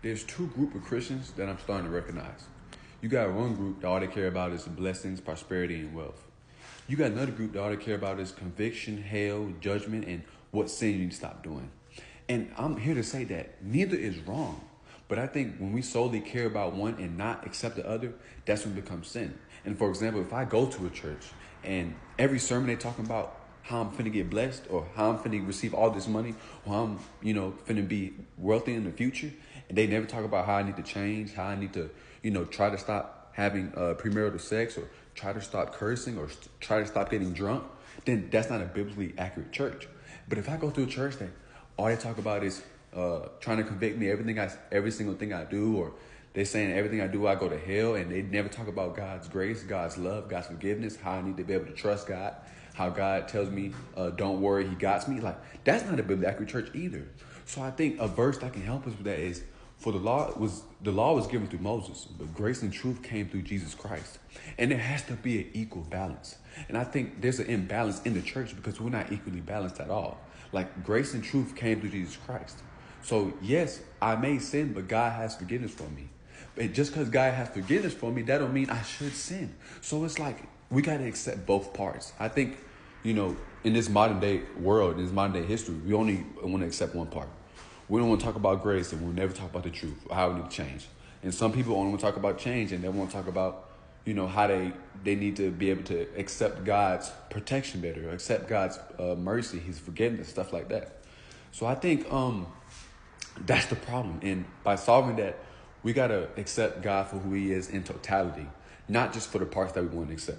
there's two group of Christians that I'm starting to recognize. You got one group that all they care about is blessings, prosperity, and wealth. You got another group that all they care about is conviction, hell, judgment, and what sin you need to stop doing. And I'm here to say that neither is wrong. But I think when we solely care about one and not accept the other, that's when it becomes sin. And for example, if I go to a church and every sermon they talking about how I'm finna get blessed or how I'm finna receive all this money or how I'm, finna be wealthy in the future, and they never talk about how I need to change, how I need to, try to stop having premarital sex or try to stop cursing or try to stop getting drunk, then that's not a biblically accurate church. But if I go to a church that all they talk about is trying to convict me every single thing I do, or they're saying everything I do I go to hell, and they never talk about God's grace, God's love, God's forgiveness, how I need to be able to trust God, how God tells me, don't worry, he got me. Like, that's not a biblically accurate church either. So I think a verse that can help us with that is, for the law was given through Moses, but grace and truth came through Jesus Christ. And there has to be an equal balance. And I think there's an imbalance in the church because we're not equally balanced at all. Like, grace and truth came through Jesus Christ. So yes, I may sin, but God has forgiveness for me. But just because God has forgiveness for me, that don't mean I should sin. So it's like, we got to accept both parts. I think, in this modern day world, in this modern day history, we only want to accept one part. We don't want to talk about grace, and we'll never talk about the truth, or how we need to change. And some people only want to talk about change, and they want to talk about, how they need to be able to accept God's protection better, or accept God's mercy, his forgiveness, stuff like that. So I think that's the problem. And by solving that, we got to accept God for who he is in totality, not just for the parts that we want to accept.